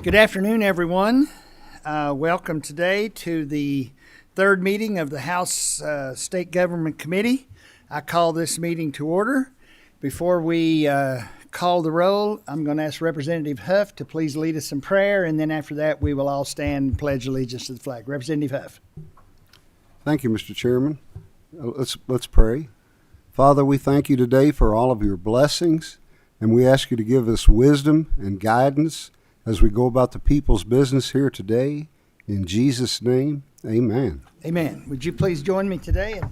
Good afternoon, everyone. Welcome today to the third meeting of the House State Government Committee. I call this meeting to order. Before we call the roll, I'm going to ask Representative Huff to please lead us in prayer, and then after that we will all stand and pledge allegiance to the flag. Representative Huff. Thank you, Mr. Chairman. Let's pray. Father, we thank you today for all of your blessings, and we ask you to give us wisdom and guidance as we go about the people's business here today. In Jesus' name, amen. Amen. Would you please join me today and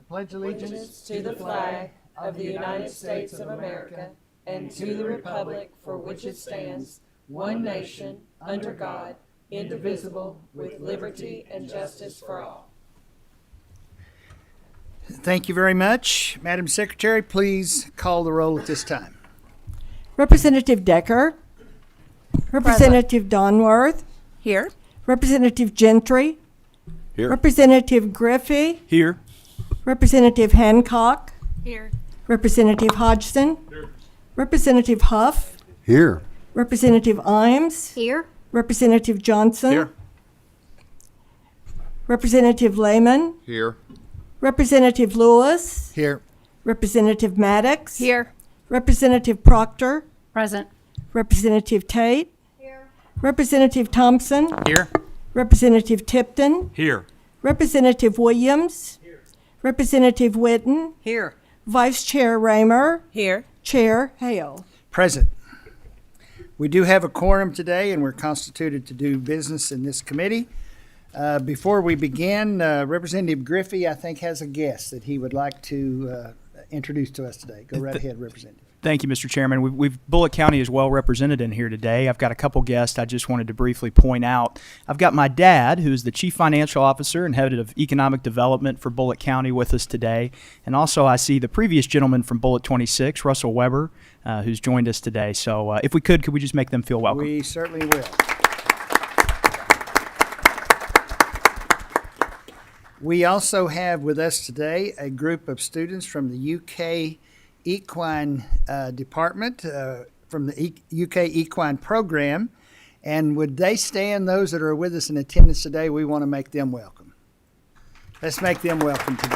pledge allegiance to the flag of the United States of America and to the republic for which it stands, one nation, under God, indivisible, with liberty and justice for all. Thank you very much. Madam Secretary, please call the roll at this time. Representative Decker. Representative Donworth. Here. Representative Gentry. Here. Representative Griffey. Here. Representative Hancock. Here. Representative Hodgson. Here. Representative Huff. Here. Representative Imes. Here. Representative Johnson. Here. Representative Lehman. Here. Representative Lewis. Here. Representative Maddox. Here. Representative Proctor. Present. Representative Tate. Here. Representative Thompson. Here. Representative Tipton. Here. Representative Williams. Here. Representative Whitten. Here. Vice Chair Raymer. Here. Chair Hale. Present. We do have a quorum today, and we're constituted to do business in this committee. Before we begin, Representative Griffey, I think, has a guest that he would like to introduce to us today. Go right ahead, Representative. Thank you, Mr. Chairman. Bullitt County is well represented in here today. I've got a couple guests I just wanted to briefly point out. I've got my dad, who's the Chief Financial Officer and Head of Economic Development for Bullitt County, with us today. And also I see the previous gentleman from Bullitt 26, Russell Weber, who's joined us today. So if we could we just make them feel welcome? We certainly will. We also have with us today a group of students from the UK Equine Department, from the UK Equine Program. And would they stand, those that are with us in attendance today? We want to make them welcome. Let's make them welcome today.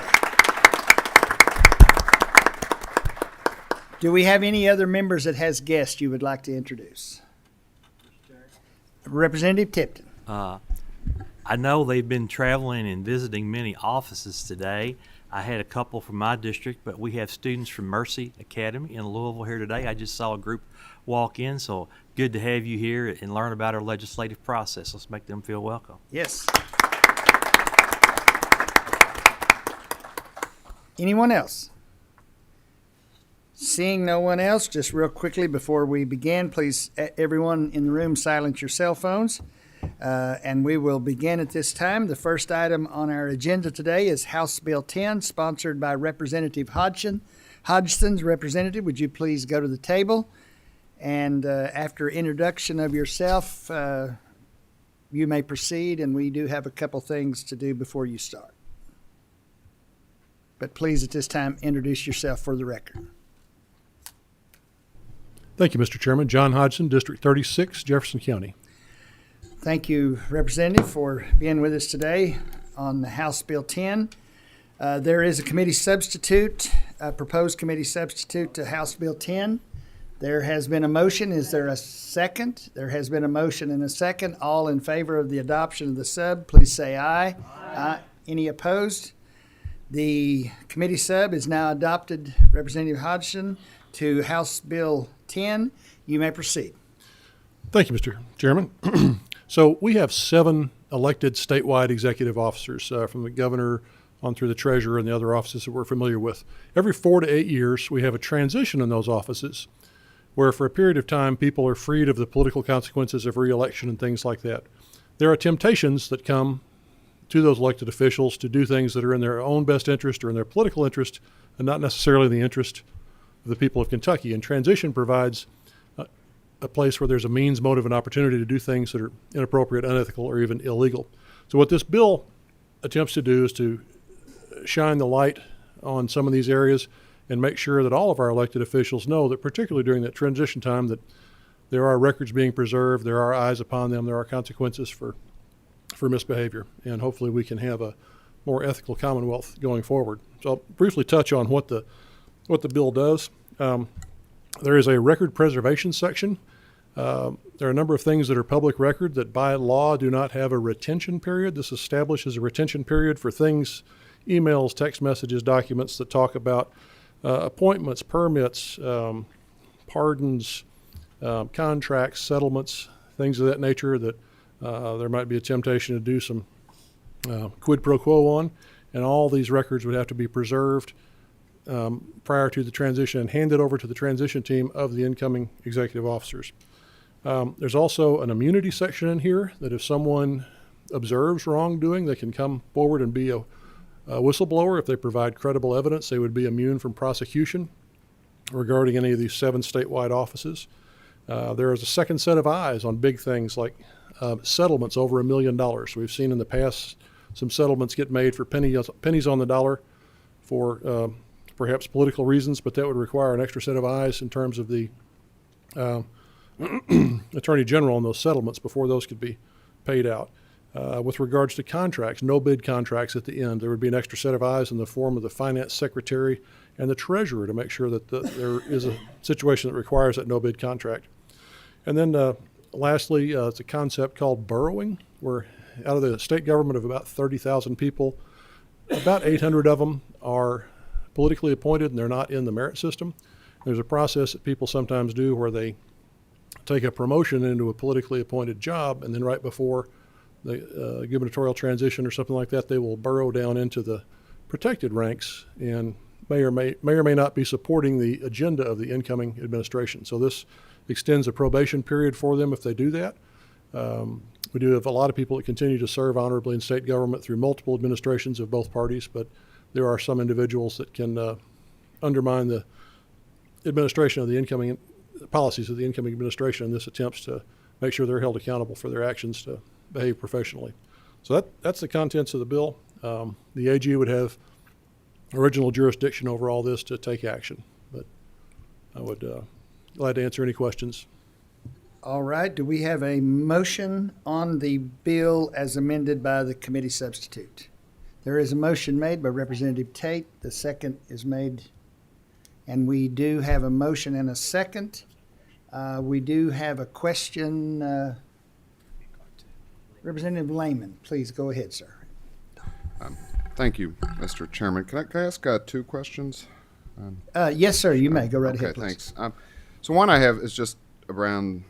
Do we have any other members that has guests you would like to introduce? Representative Tipton. I know they've been traveling and visiting many offices today. I had a couple from my district, but we have students from Mercy Academy in Louisville here today. I just saw a group walk in, so good to have you here and learn about our legislative process. Let's make them feel welcome. Yes. Anyone else? Seeing no one else, just real quickly before we begin, please, everyone in the room, silence your cell phones. And we will begin at this time. The first item on our agenda today is House Bill 10, sponsored by Representative Hodgson. Hodgson's representative, would you please go to the table? And after introduction of yourself, you may proceed, and we do have a couple things to do before you start. But please, at this time, introduce yourself for the record. Thank you, Mr. Chairman. John Hodgson, District 36, Jefferson County. Thank you, Representative, for being with us today on the House Bill 10. There is a committee substitute, a proposed committee substitute to House Bill 10. There has been a motion. Is there a second? There has been a motion and a second. All in favor of the adoption of the sub, please say aye. Aye. Any opposed? The committee sub is now adopted. Representative Hodgson, to House Bill 10. You may proceed. Thank you, Mr. Chairman. So we have 7 elected statewide executive officers, from the governor on through the treasurer and the other offices that we're familiar with. Every 4 to 8 years, we have a transition in those offices where for a period of time, people are freed of the political consequences of re-election and things like that. There are temptations that come to those elected officials to do things that are in their own best interest or in their political interest and not necessarily the interest of the people of Kentucky. And transition provides a place where there's a means, motive, and opportunity to do things that are inappropriate, unethical, or even illegal. So what this bill attempts to do is to shine the light on some of these areas and make sure that all of our elected officials know that, particularly during that transition time, that there are records being preserved, there are eyes upon them, there are consequences for misbehavior, and hopefully we can have a more ethical Commonwealth going forward. So I'll briefly touch on what the bill does. There is a record preservation section. There are a number of things that are public record that by law do not have a retention period. This establishes a retention period for things, emails, text messages, documents that talk about appointments, permits, pardons, contracts, settlements, things of that nature that there might be a temptation to do some quid pro quo on. And all these records would have to be preserved prior to the transition and handed over to the transition team of the incoming executive officers. There's also an immunity section in here that if someone observes wrongdoing, they can come forward and be a whistleblower. If they provide credible evidence, they would be immune from prosecution regarding any of these 7 statewide offices. There is a second set of eyes on big things like settlements over $1 million. We've seen in the past some settlements get made for pennies on the dollar for perhaps political reasons, but that would require an extra set of eyes in terms of the Attorney General on those settlements before those could be paid out. With regards to contracts, no bid contracts at the end, there would be an extra set of eyes in the form of the Finance Secretary and the Treasurer to make sure that there is a situation that requires that no bid contract. And then lastly, it's a concept called borrowing, where out of the state government of about 30,000 people, about 800 of them are politically appointed and they're not in the merit system. There's a process that people sometimes do where they take a promotion into a politically appointed job, and then right before the gubernatorial transition or something like that, they will burrow down into the protected ranks and may or may not be supporting the agenda of the incoming administration. So this extends a probation period for them if they do that. We do have a lot of people that continue to serve honorably in state government through multiple administrations of both parties, but there are some individuals that can undermine the administration of the incoming policies of the incoming administration, and this attempts to make sure they're held accountable for their actions to behave professionally. So that's the contents of the bill. The AG would have original jurisdiction over all this to take action, but I would glad to answer any questions. All right, do we have a motion on the bill as amended by the committee substitute? There is a motion made by Representative Tate. The second is made, and we do have a motion and a second. We do have a question. Representative Lehman, please go ahead, sir. Thank you, Mr. Chairman. Can I ask 2 questions? Yes, sir, you may. Go right Okay, ahead, please. thanks. So one I have is just around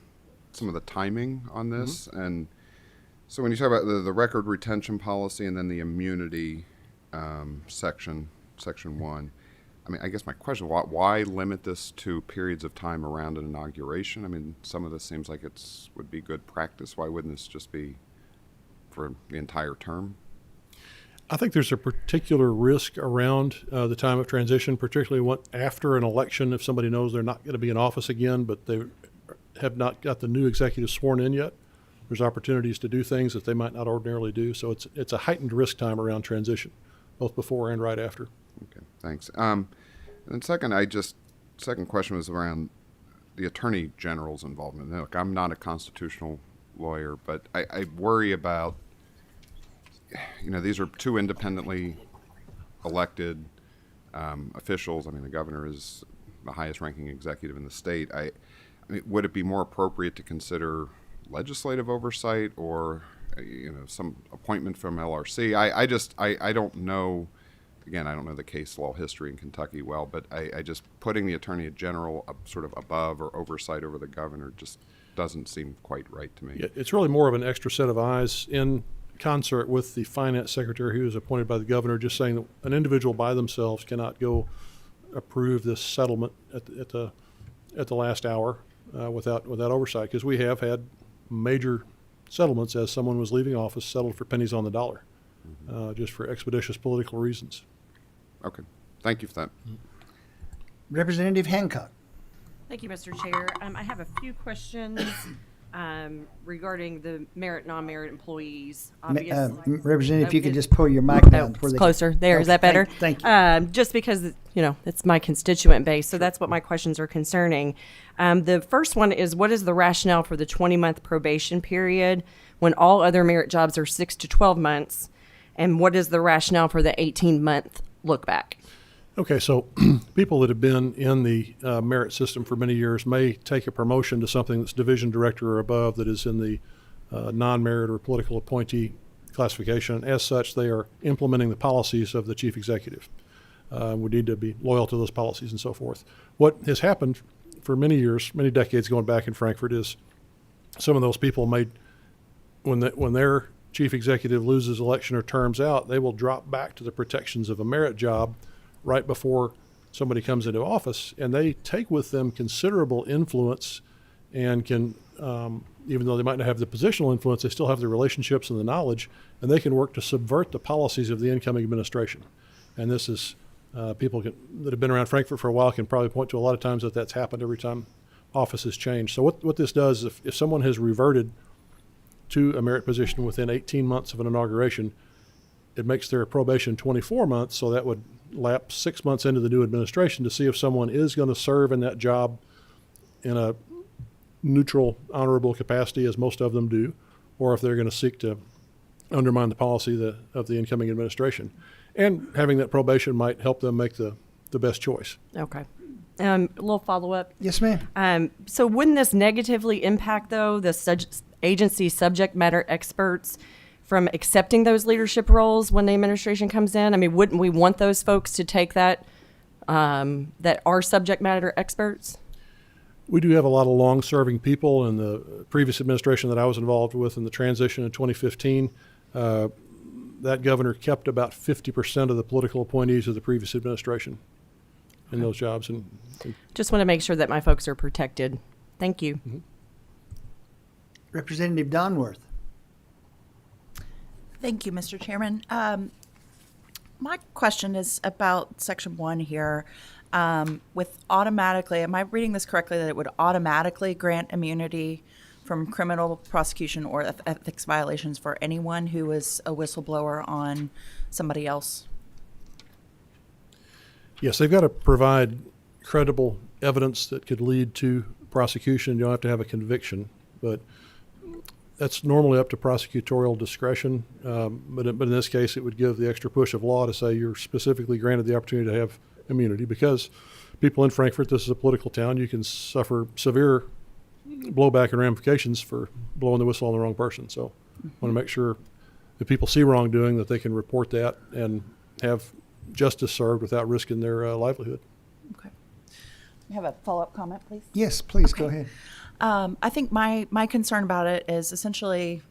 some of the timing on this. And so when you talk about the record retention policy and then the immunity section 1, I mean, I guess my question, why limit this to periods of time around an inauguration? I mean, some of this seems like would be good practice. Why wouldn't this just be for the entire term? I think there's a particular risk around the time of transition, particularly after an election, if somebody knows they're not going to be in office again, but they have not got the new executive sworn in yet. There's opportunities to do things that they might not ordinarily do. So it's a heightened risk time around transition, both before and right after. Okay, thanks. And second question was around the Attorney General's involvement. Now, look, I'm not a constitutional lawyer, but I worry about, these are 2 independently elected officials. I mean, the governor is the highest ranking executive in the state. I mean, would it be more appropriate to consider legislative oversight or, some appointment from LRC? I don't know. Again, I don't know the case law history in Kentucky well, but I just putting the Attorney General sort of above or oversight over the governor just doesn't seem quite right to me. Yeah, it's really more of an extra set of eyes in concert with the Finance Secretary who is appointed by the governor, just saying that an individual by themselves cannot go approve this settlement at the last hour without oversight, because we have had major settlements as someone was leaving office settled for pennies on the dollar, just for expeditious political reasons. Okay, thank you for that. Representative Hancock. Thank you, Mr. Chair. I have a few questions. regarding the merit, non-merit employees. Representative, if you could Okay. just pull your mic down. Oh, where it's they closer. There, is that better? Thank you. Just because, it's my constituent base, so that's what my questions are concerning. The first one is, what is the rationale for the 20-month probation period when all other merit jobs are 6 to 12 months? And what is the rationale for the 18-month look back? Okay, so people that have been in the merit system for many years may take a promotion to something that's division director or above that is in the non-merit or political appointee classification. As such, they are implementing the policies of the chief executive. We need to be loyal to those policies and so forth. What has happened for many years, many decades going back in Frankfurt, is some of those people when their chief executive loses election or terms out, they will drop back to the protections of a merit job right before somebody comes into office, and they take with them considerable influence and can, even though they might not have the positional influence, they still have the relationships and the knowledge, and they can work to subvert the policies of the incoming administration. And this is, that have been around Frankfurt for a while can probably point to a lot of times that's happened every time office has changed. So what this does, if someone has reverted to a merit position within 18 months of an inauguration, it makes their probation 24 months, so that would lapse 6 months into the new administration to see if someone is going to serve in that job in a neutral, honorable capacity, as most of them do, or if they're going to seek to undermine the policy of the incoming administration. And having that probation might help them make the best choice. Okay. A little follow-up. Yes, ma'am. So wouldn't this negatively impact, though, the agency subject matter experts from accepting those leadership roles when the administration comes in? I mean, wouldn't we want those folks to take that are subject matter experts? We do have a lot of long-serving people. In the previous administration that I was involved with in the transition in 2015, that governor kept about 50% of the political appointees of the previous administration in those jobs. And Just want to make sure that my folks are protected. Thank you. Mm-hmm. Representative Donworth. Thank you, Mr. Chairman. My question is about Section 1 here. With automatically, am I reading this correctly, that it would automatically grant immunity from criminal prosecution or ethics violations for anyone who is a whistleblower on somebody else? yes, they've got to provide credible evidence that could lead to prosecution. You don't have to have a conviction, but that's normally up to prosecutorial discretion. But in this case, it would give the extra push of law to say you're specifically granted the opportunity to have immunity, because people in Frankfurt, this is a political town, you can suffer severe blowback and ramifications for blowing the whistle on the wrong person. So I want to make sure if people see wrongdoing that they can report that and have justice served without risking their livelihood. Okay. You have a follow-up comment, please? Yes, please, go ahead. I think my concern about it is essentially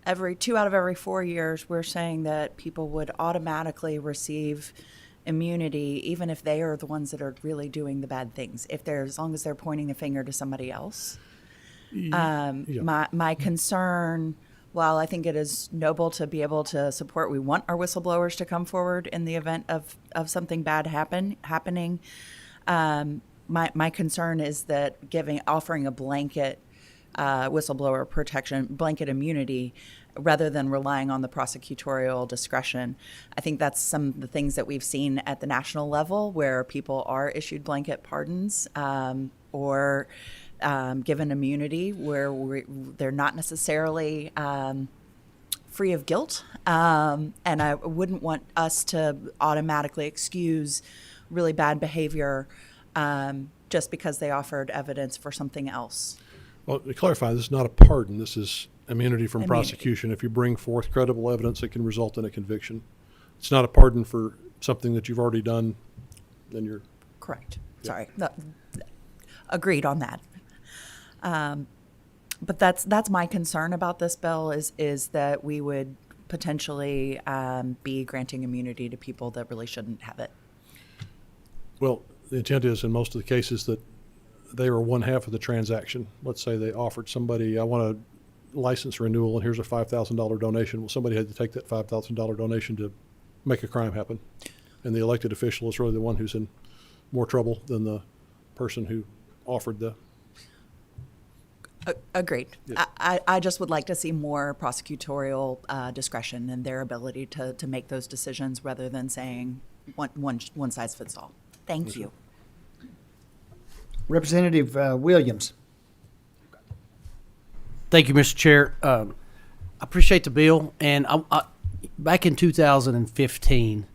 every 2 out of every 4 years, we're saying that people would automatically receive immunity, even if they are the ones that are really doing the bad things, as long as they're pointing the finger to somebody else. My concern, while I think it is noble to be able to support, we want our whistleblowers to come forward in the event of something bad happening. My concern is that offering a blanket whistleblower protection, blanket immunity, rather than relying on the prosecutorial discretion. I think that's some of the things that we've seen at the national level, where people are issued blanket pardons or given immunity where they're not necessarily free of guilt. And I wouldn't want us to automatically excuse really bad behavior just because they offered evidence for something else. Well, to clarify, this is not a pardon. This is immunity from Immunity. prosecution if you bring forth credible evidence that can result in a conviction. It's not a pardon for something that you've already done. Then you're Correct. Yeah. Sorry. Agreed on that. But that's my concern about this bill is that we would potentially be granting immunity to people that really shouldn't have it. well. The intent is in most of the cases that they were one half of the transaction. Let's say they offered somebody, I want a license renewal and here's a $5,000 donation. Well, somebody had to take that $5,000 donation to make a crime happen. And the elected official is really the one who's in more trouble than the person who offered the Agreed. I just would like to see more prosecutorial discretion and their ability to make those decisions rather than saying one size fits all. Thank you. Representative Williams. Thank you, Mr. Chair. I appreciate the bill. And back in 2015,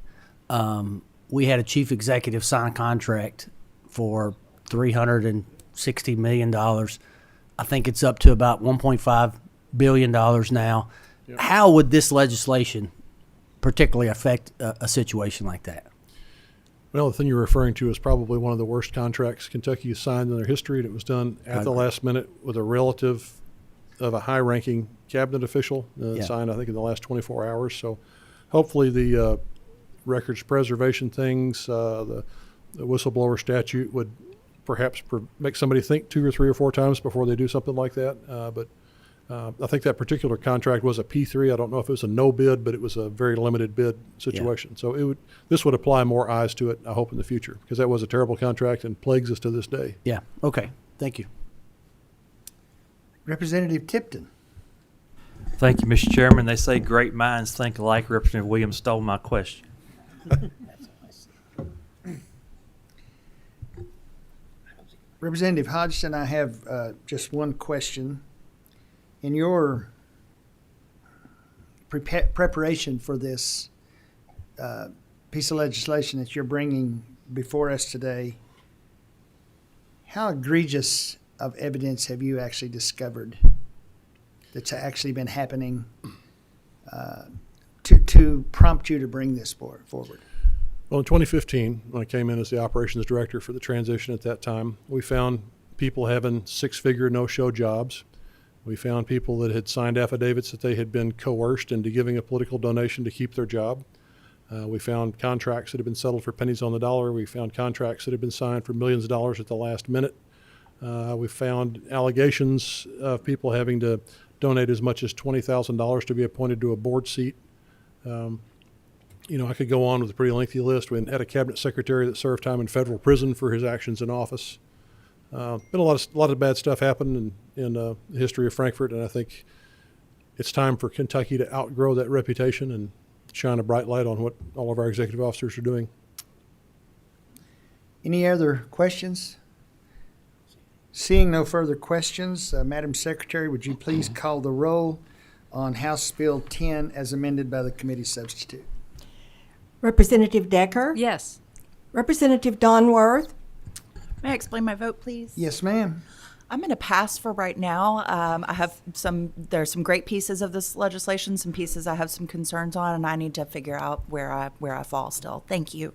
we had a chief executive sign a contract for $360 million. I think it's up to about $1.5 billion now. Yep. How would this legislation particularly affect a situation like that? Well, the thing you're referring to is probably one of the worst contracts Kentucky has signed in their history, and it was done at the last minute with a relative of a high-ranking cabinet official, signed, I think, in the last 24 hours. So hopefully the records preservation things, the whistleblower statute would perhaps make somebody think 2 or 3 or 4 times before they do something like that. But I think that particular contract was a P3. I don't know if it was a no bid, but it was a very limited bid situation. Yeah. So this would apply more eyes to it, I hope, in the future, because that was a terrible contract and plagues us to this day. Yeah. Okay. Thank you. Representative Tipton. Thank you, Mr. Chairman. They say great minds think alike. Representative Williams stole my question. Representative Hodgson, I have just one question. In your preparation for this piece of legislation that you're bringing before us today, how egregious of evidence have you actually discovered that's actually been happening to prompt you to bring this forward? Well, in 2015, when I came in as the operations director for the transition at that time, we found people having 6-figure no-show jobs. We found people that had signed affidavits that they had been coerced into giving a political donation to keep their job. We found contracts that had been settled for pennies on the dollar. We found contracts that had been signed for millions of dollars at the last minute. We found allegations of people having to donate as much as $20,000 to be appointed to a board seat. I could go on with a pretty lengthy list. We had a cabinet secretary that served time in federal prison for his actions in office. Been a lot of bad stuff happened in the history of Frankfort, and I think it's time for Kentucky to outgrow that reputation and shine a bright light on what all of our executive officers are doing. Any other questions? Seeing no further questions, Madam Secretary, would you please call the roll on House Bill 10 as amended by the committee substitute? Representative Decker? Yes. Representative Donworth? May I explain my vote, please? Yes, ma'am. I'm going to pass for right now. There's some great pieces of this legislation, some pieces I have some concerns on, and I need to figure out where I fall still. Thank you.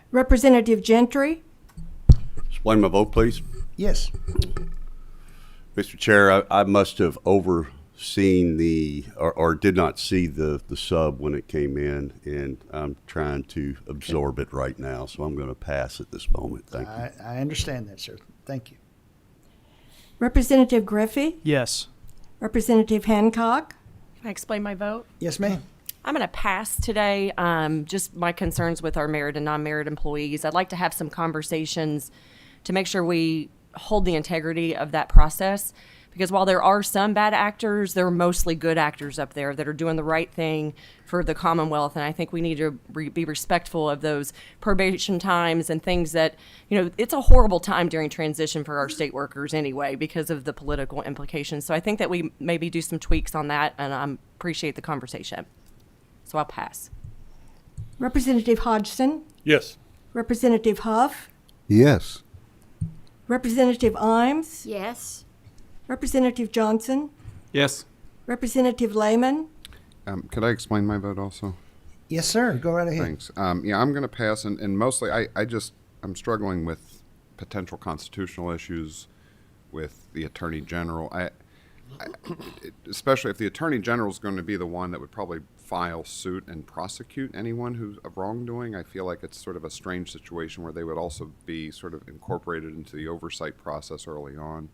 Representative Gentry? Explain my vote, please. Yes. Mr. Chair, I must have overseen or did not see the sub when it came in, and I'm trying to absorb it right now, so I'm going to pass at this moment. Thank you. I understand that, sir. Thank you. Representative Griffey? Yes. Representative Hancock? Can I explain my vote? Yes, ma'am. I'm going to pass today. Just my concerns with our merit and non-merit employees. I'd like to have some conversations to make sure we hold the integrity of that process. Because while there are some bad actors, there are mostly good actors up there that are doing the right thing for the Commonwealth. And I think we need to be respectful of those probation times and things that, it's a horrible time during transition for our state workers anyway because of the political implications. So I think that we maybe do some tweaks on that, and I appreciate the conversation. So I'll pass. Representative Hodgson? Yes. Representative Huff? Yes. Representative Imes? Yes. Representative Johnson? Yes. Representative Lehman? Could I explain my vote also? Yes, sir. Go right ahead. Thanks. I'm going to pass, and mostly I'm struggling with potential constitutional issues with the Attorney General. Especially if the Attorney General is going to be the one that would probably file suit and prosecute anyone who's of wrongdoing. I feel like it's sort of a strange situation where they would also be sort of incorporated into the oversight process early on.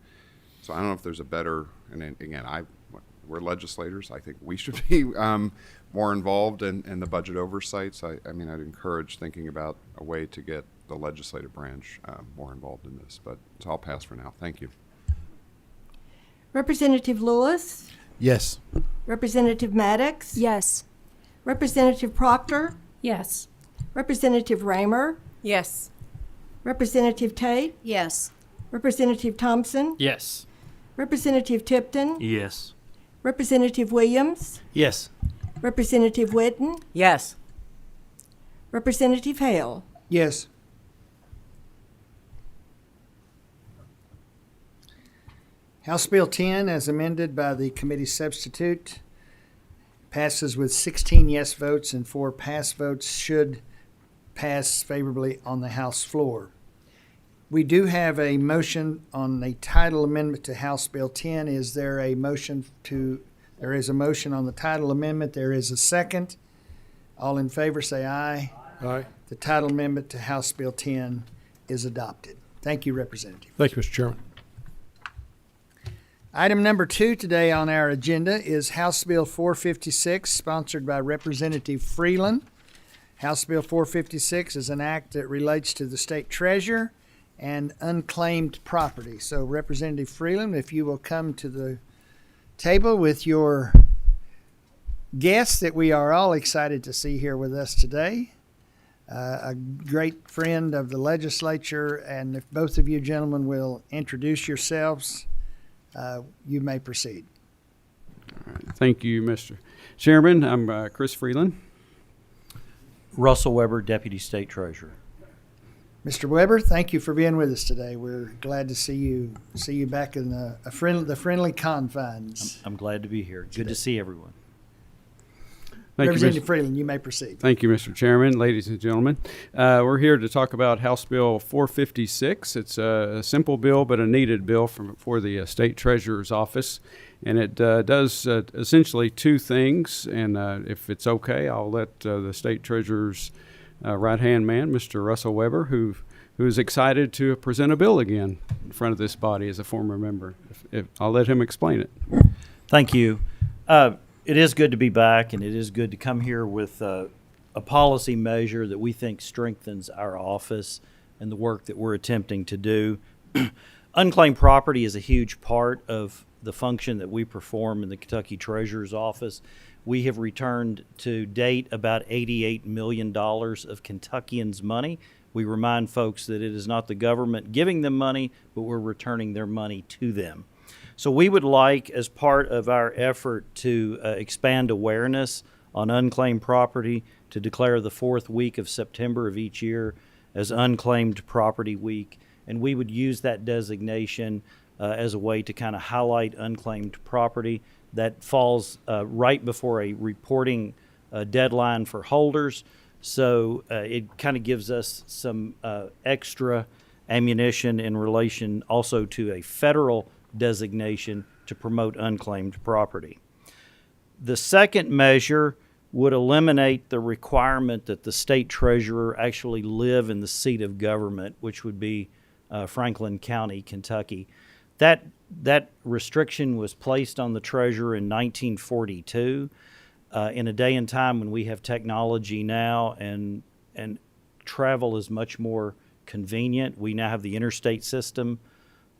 So I don't know if there's a better, and again, we're legislators. I think we should be more involved in the budget oversights. I'd encourage thinking about a way to get the legislative branch more involved in this. But so I'll pass for now. Thank you. Representative Lewis, Yes. Representative Maddox, Yes. Representative Proctor, Yes. Representative Raymer, Yes. Representative Tate, Yes. Representative Thompson, Yes. Representative Tipton, Yes. Representative Williams, Yes. Representative Witten, Yes. Representative Hale. Yes. House Bill 10, as amended by the committee substitute, passes with 16 yes votes and 4 pass votes, should pass favorably on the House floor. We do have a motion on a title amendment to House Bill 10. Is there a motion to, there is a motion on the title amendment. There is a second. All in favor say aye. Aye. The title amendment to House Bill 10 is adopted. Thank you, Representative. Thank you, Mr. Chairman. Item number 2 today on our agenda is House Bill 456, sponsored by Representative Freeland. House Bill 456 is an act that relates to the state treasurer and unclaimed property. So Representative Freeland, if you will come to the table with your guest that we are all excited to see here with us today, a great friend of the legislature, and if both of you gentlemen will introduce yourselves, you may proceed. Thank you, Mr. Chairman. I'm Chris Freeland. Russell Weber, Deputy State Treasurer. Mr. Weber, thank you for being with us today. We're glad to see you back in the friendly confines. I'm glad to be here. Good to see everyone. Thank you, Representative Freeland, you may proceed. Thank you, Mr. Chairman, ladies and gentlemen. We're here to talk about House Bill 456. It's a simple bill, but a needed bill for the State Treasurer's Office. And it does essentially 2 things. And if it's okay, I'll let the State Treasurer's right-hand man, Mr. Russell Weber, who is excited to present a bill again in front of this body as a former member. I'll let him explain it. Thank you. It is good to be back, and it is good to come here with a policy measure that we think strengthens our office and the work that we're attempting to do. Unclaimed property is a huge part of the function that we perform in the Kentucky Treasurer's Office. We have returned to date about $88 million of Kentuckians' money. We remind folks that it is not the government giving them money, but we're returning their money to them. So we would like, as part of our effort to expand awareness on unclaimed property, to declare the 4th week of September of each year as Unclaimed Property Week. And we would use that designation as a way to kind of highlight unclaimed property. That falls right before a reporting deadline for holders. So it kind of gives us some extra ammunition in relation also to a federal designation to promote unclaimed property. The second measure would eliminate the requirement that the state treasurer actually live in the seat of government, which would be Franklin County, Kentucky. That restriction was placed on the treasurer in 1942. In a day and time when we have technology now and travel is much more convenient, we now have the interstate system.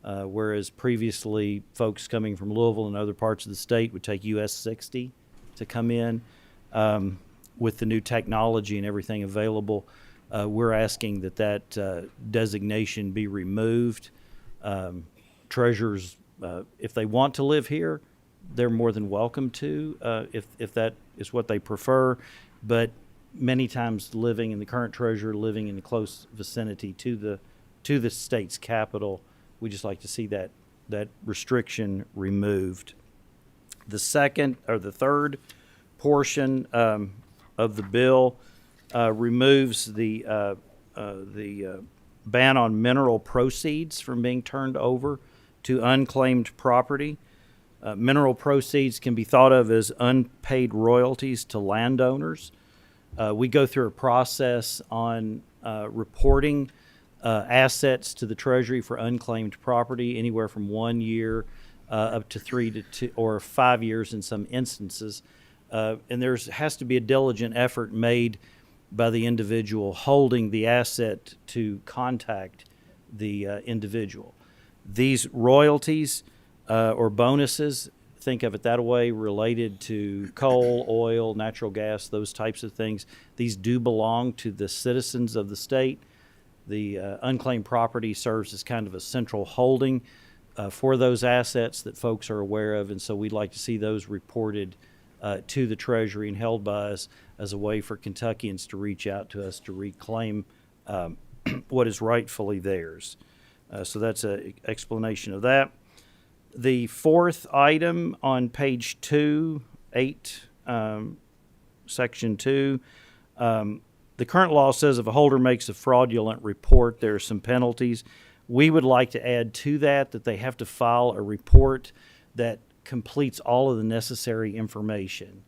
Whereas previously folks coming from Louisville and other parts of the state would take US 60 to come in. With the new technology and everything available, we're asking that designation be removed. Treasurers, if they want to live here, they're more than welcome to, if that is what they prefer. But many times living in the current treasurer, living in the close vicinity to the state's capital, we just like to see that restriction removed. The third portion of the bill removes the ban on mineral proceeds from being turned over to unclaimed property. Mineral proceeds can be thought of as unpaid royalties to landowners. We go through a process on reporting assets to the Treasury for unclaimed property, anywhere from 1 year up to 3 to 2 or 5 years in some instances. And there has to be a diligent effort made by the individual holding the asset to contact the individual. These royalties or bonuses, think of it that way, related to coal, oil, natural gas, those types of things. These do belong to the citizens of the state. The unclaimed property serves as kind of a central holding for those assets that folks are aware of, and so we'd like to see those reported to the Treasury and held by us as a way for Kentuckians to reach out to us to reclaim what is rightfully theirs. So that's an explanation of that. The fourth item on page 2, 8, section 2, the current law says if a holder makes a fraudulent report, there are some penalties. We would like to add to that they have to file a report that completes all of the necessary information.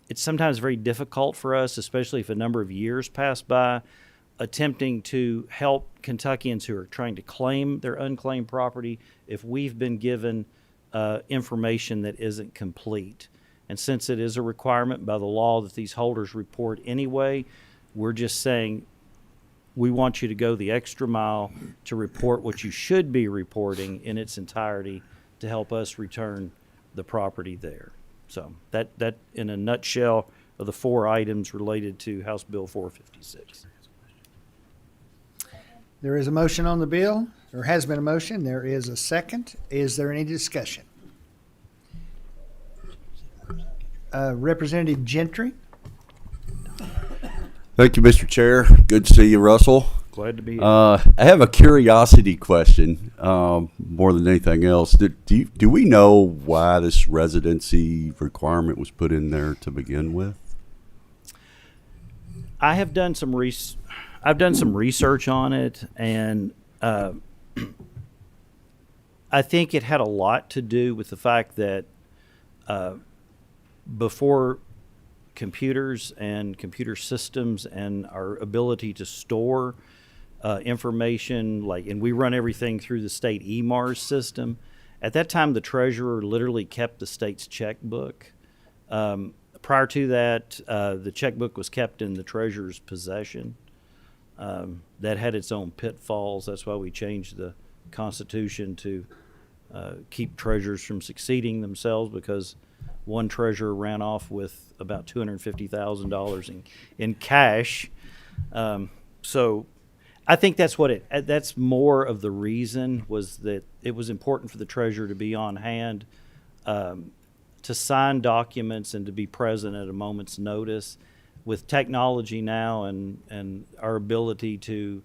It's sometimes very difficult for us, especially if a number of years pass by, attempting to help Kentuckians who are trying to claim their unclaimed property if we've been given information that isn't complete. And since it is a requirement by the law that these holders report anyway, we're just saying we want you to go the extra mile to report what you should be reporting in its entirety to help us return the property there. So that in a nutshell are the 4 items related to House Bill 456. There is a motion on the bill. There has been a motion. There is a second. Is there any discussion? Representative Gentry. Thank you, Mr. Chair. Good to see you, Russell. Glad to be here. I have a curiosity question more than anything else. Do we know why this residency requirement was put in there to begin with? I have done some I've done some research on it, and I think it had a lot to do with the fact that before computers and computer systems and our ability to store information, and we run everything through the state EMARS system. At that time, the treasurer literally kept the state's checkbook. Prior to that, the checkbook was kept in the treasurer's possession. That had its own pitfalls. That's why we changed the Constitution to keep treasurers from succeeding themselves, because one treasurer ran off with about $250,000 in cash. So I think that's more of the reason, was that it was important for the treasurer to be on hand to sign documents and to be present at a moment's notice. With technology now and our ability to,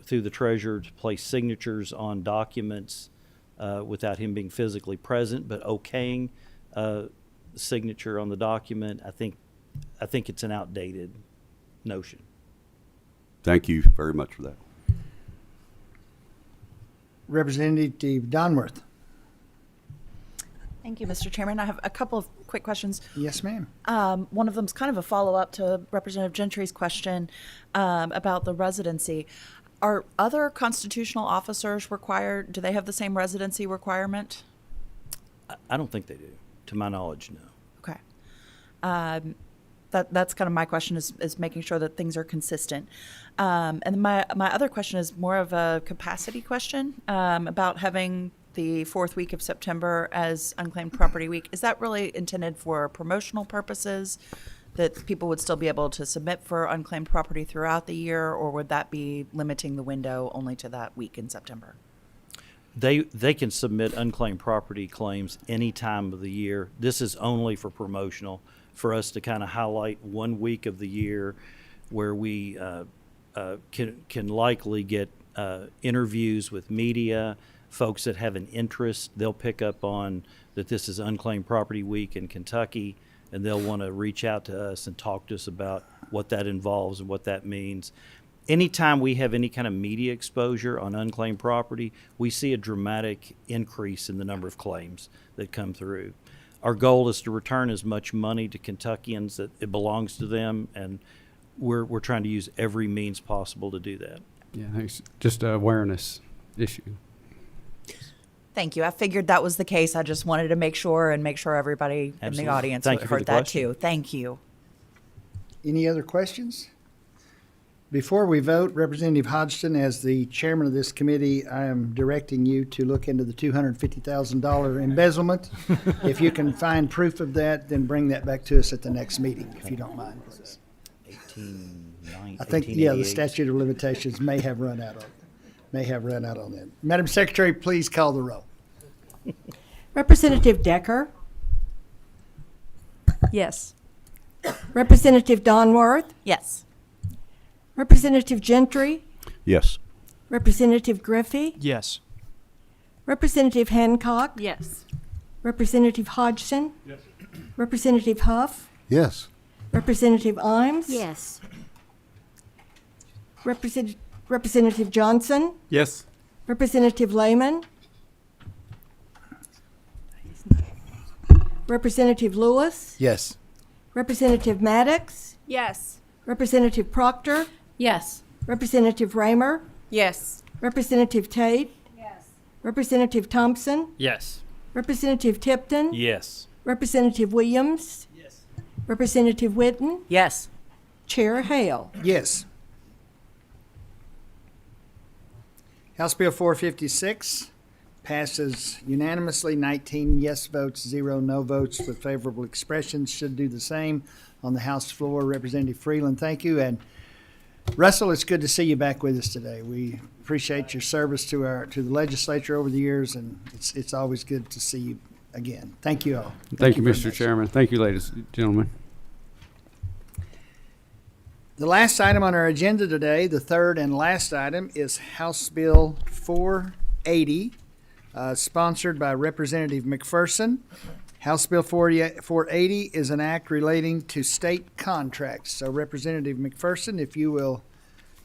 through the treasurer, to place signatures on documents without him being physically present, but okaying the signature on the document, I think it's an outdated notion. Thank you very much for that. Representative Donworth. Thank you, Mr. Chairman. I have a couple of quick questions. Yes, ma'am. One of them is kind of a follow-up to Representative Gentry's question about the residency. Are other constitutional officers required? Do they have the same residency requirement? I don't think they do. To my knowledge, no. Okay. That's kind of my question, is making sure that things are consistent. And my other question is more of a capacity question about having the 4th week of September as Unclaimed Property Week. Is that really intended for promotional purposes, that people would still be able to submit for unclaimed property throughout the year, or would that be limiting the window only to that week in September? They can submit unclaimed property claims any time of the year. This is only for promotional, for us to kind of highlight 1 week of the year where we can likely get interviews with media, folks that have an interest. They'll pick up on that this is Unclaimed Property Week in Kentucky, and they'll want to reach out to us and talk to us about what that involves and what that means. Anytime we have any kind of media exposure on unclaimed property, we see a dramatic increase in the number of claims that come through. Our goal is to return as much money to Kentuckians that it belongs to them, and we're trying to use every means possible to do that. Yeah, it's just an awareness issue. Thank you. I figured that was the case. I just wanted to make sure everybody Absolutely. in the audience Thank you for heard the that question. too. Thank you. Any other questions? Before we vote, Representative Hodgson, as the chairman of this committee, I am directing you to look into the $250,000 embezzlement. If you can find proof of that, then bring that back to us at the next meeting, if you don't mind, please. I think, yeah, the statute of limitations may have run out on that. Madam Secretary, please call the roll. Representative Decker, Yes. Representative Donworth, Yes. Representative Gentry, Yes. Representative Griffey, Yes. Representative Hancock, Yes. Representative Hodgson, Representative Huff, Yes. Representative Imes, Yes. Representative Johnson, Yes. Representative Lehman, Representative Lewis, Yes. Representative Maddox, Yes. Representative Proctor, Yes. Representative Raymer, Yes. Representative Tate, Representative Thompson, Yes. Representative Tipton, Yes. Representative Williams, Representative Whitten, Yes. Chair Hale. Yes. House Bill 456 passes unanimously, 19 yes votes, 0 no votes with favorable expressions. Should do the same on the House floor. Representative Freeland, thank you. And Russell, it's good to see you back with us today. We appreciate your service to the legislature over the years, and it's always good to see you again. Thank you all. Thank you, very Mr. much. Chairman. Thank you, ladies and gentlemen. The last item on our agenda today, the third and last item, is House Bill 480, sponsored by Representative McPherson. House Bill 480 is an act relating to state contracts. So Representative McPherson, if you will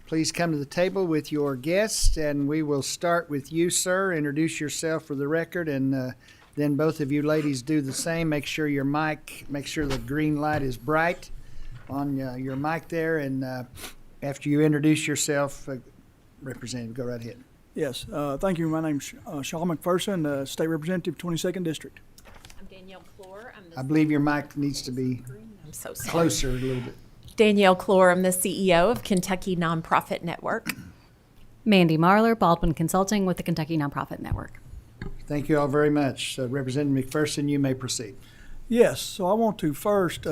please come to the table with your guest, and we will start with you, sir. Introduce yourself for the record, and then both of you ladies do the same. Make sure the green light is bright on your mic there, and after you introduce yourself, Representative, go right ahead. Yes, thank you. My name's Shaw McPherson, State Representative, 22nd District. I'm Danielle Clore. I believe your mic needs to be I'm so sorry. closer a little bit. Danielle Clore. I'm the CEO of Kentucky Nonprofit Network. Mandy Marler, Baldwin Consulting with the Kentucky Nonprofit Network. Thank you all very much. Representative McPherson, you may proceed. Yes, so I want to first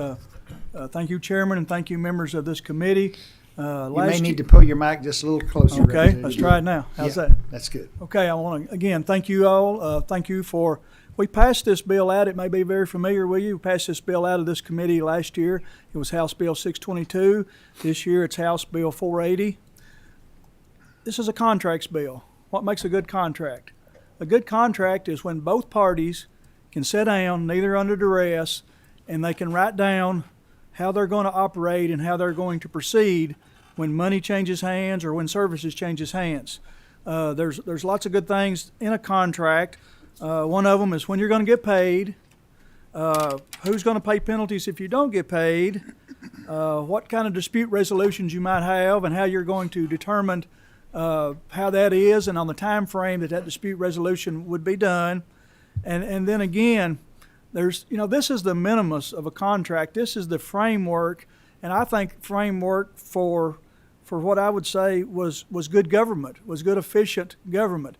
thank you, Chairman, and thank you, members of this committee. You may need to pull your mic just a little closer. Okay, let's try it now. How's that? That's good. Okay, I want to, again, thank you all. Thank you we passed this bill out. It may be very familiar with you. We passed this bill out of this committee last year. It was House Bill 622. This year it's House Bill 480. This is a contracts bill. What makes a good contract? A good contract is when both parties can sit down, neither under duress, and they can write down how they're going to operate and how they're going to proceed when money changes hands or when services changes hands. There's lots of good things in a contract. One of them is when you're going to get paid, who's going to pay penalties if you don't get paid, what kind of dispute resolutions you might have, and how you're going to determine how that is and on the time frame that dispute resolution would be done. And then again, this is the minimus of a contract. This is the framework, and I think framework for what I would say was good government, was good efficient government.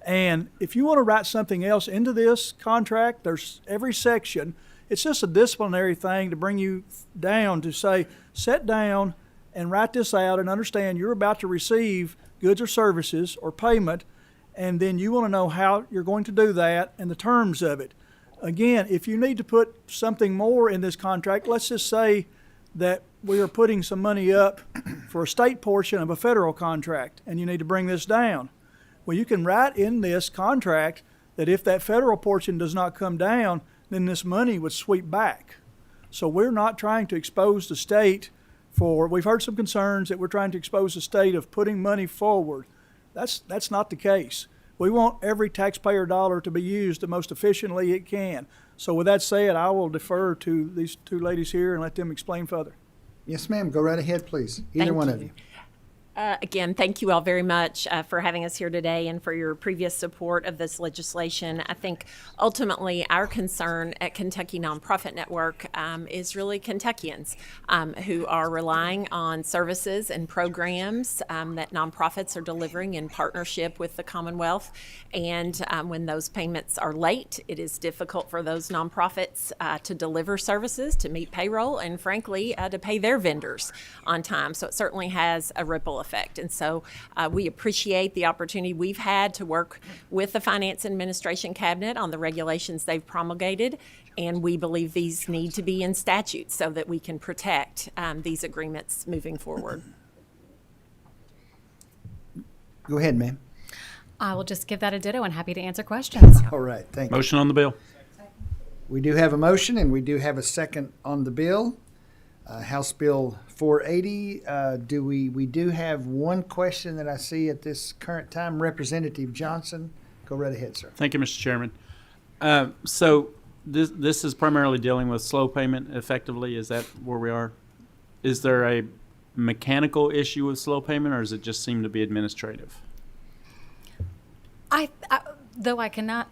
And if you want to write something else into this contract, there's every section. It's just a disciplinary thing to bring you down to say, sit down and write this out and understand you're about to receive goods or services or payment, and then you want to know how you're going to do that and the terms of it. Again, if you need to put something more in this contract, let's just say that we are putting some money up for a state portion of a federal contract, and you need to bring this down. Well, you can write in this contract that if that federal portion does not come down, then this money would sweep back. So we're not trying to expose the state we've heard some concerns that we're trying to expose the state of putting money forward. That's not the case. We want every taxpayer dollar to be used the most efficiently it can. So with that said, I will defer to these two ladies here and let them explain further. Yes, ma'am. Go right ahead, please. Either one of you. Again, thank you all very much for having us here today and for your previous support of this legislation. I think ultimately our concern at Kentucky Nonprofit Network is really Kentuckians who are relying on services and programs that nonprofits are delivering in partnership with the Commonwealth. And when those payments are late, it is difficult for those nonprofits to deliver services, to meet payroll, and frankly, to pay their vendors on time. So it certainly has a ripple effect. And so we appreciate the opportunity we've had to work with the Finance and Administration Cabinet on the regulations they've promulgated. And we believe these need to be in statute so that we can protect these agreements moving forward. Go ahead, ma'am. I will just give that a ditto and happy to answer questions. All right, thank you. Motion on the bill. We do have a motion and we do have a second on the bill. House Bill 480. We do have one question that I see at this current time. Representative Johnson, go right ahead, sir. Thank you, Mr. Chairman. So this is primarily dealing with slow payment effectively. Is that where we are? Is there a mechanical issue with slow payment, or does it just seem to be administrative? Though I cannot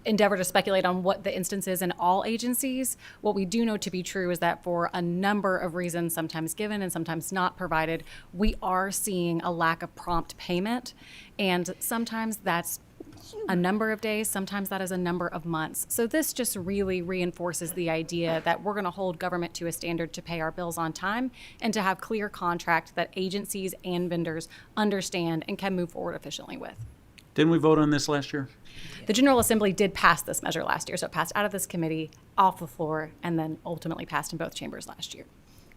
endeavor to speculate on what the instance is in all agencies, what we do know to be true is that for a number of reasons, sometimes given and sometimes not provided, we are seeing a lack of prompt payment. And sometimes that's a number of days, sometimes that is a number of months. So this just really reinforces the idea that we're going to hold government to a standard to pay our bills on time and to have clear contract that agencies and vendors understand and can move forward efficiently with. Didn't we vote on this last year? The General Assembly did pass this measure last year, so it passed out of this committee, off the floor, and then ultimately passed in both chambers last year.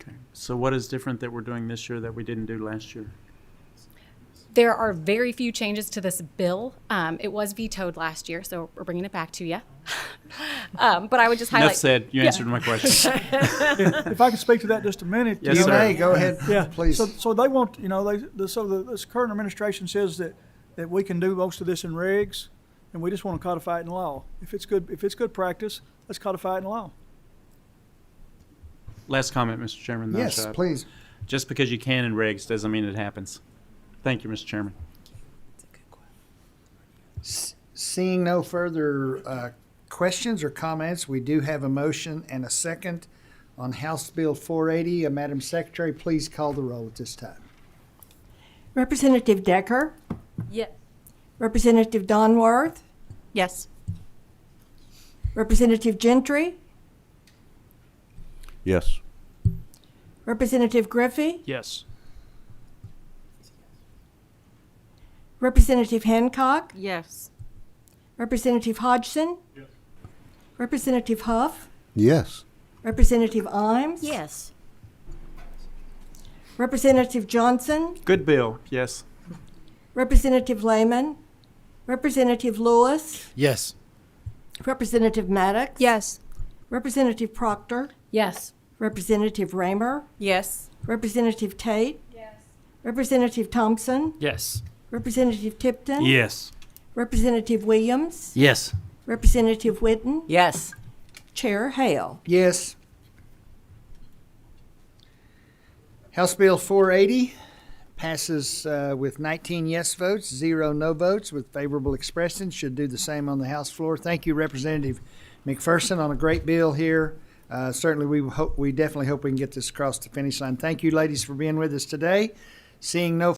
Okay. So what is different that we're doing this year that we didn't do last year? There are very few changes to this bill. It was vetoed last year, so we're bringing it back to you. But I would just highlight. Enough said. You answered my question. If I could speak to that just a minute. Yes, sir. may, go ahead, Yeah, please. So they want, this current administration says that we can do most of this in regs, and we just want to codify it in law. If it's good practice, let's codify it in law. Last comment, Mr. Chairman. then Yes, shut up. please. Just because you can in regs doesn't mean it happens. Thank you, Mr. Chairman. Seeing no further questions or comments, we do have a motion and a second on House Bill 480. Madam Secretary, please call the roll at this time. Representative Decker, Yes. Representative Donworth, Yes. Representative Gentry, Yes. Representative Griffey, Yes. Representative Hancock, Yes. Representative Hodgson, Representative Huff, Yes. Representative Imes, Yes. Representative Johnson, Good bill. Yes. Representative Lehman, Representative Lewis, Yes. Representative Maddox, Yes. Representative Proctor, Yes. Representative Raymer, Yes. Representative Tate, Representative Thompson, Yes. Representative Tipton, Yes. Representative Williams, Yes. Representative Whitten, Yes. Chair Hale. Yes. House Bill 480 passes with 19 yes votes, 0 no votes, with favorable expressions. Should do the same on the House floor. Thank you, Representative McPherson, on a great bill here. Certainly, we definitely hope we can get this across the finish line. Thank you, ladies, for being with us today. Seeing no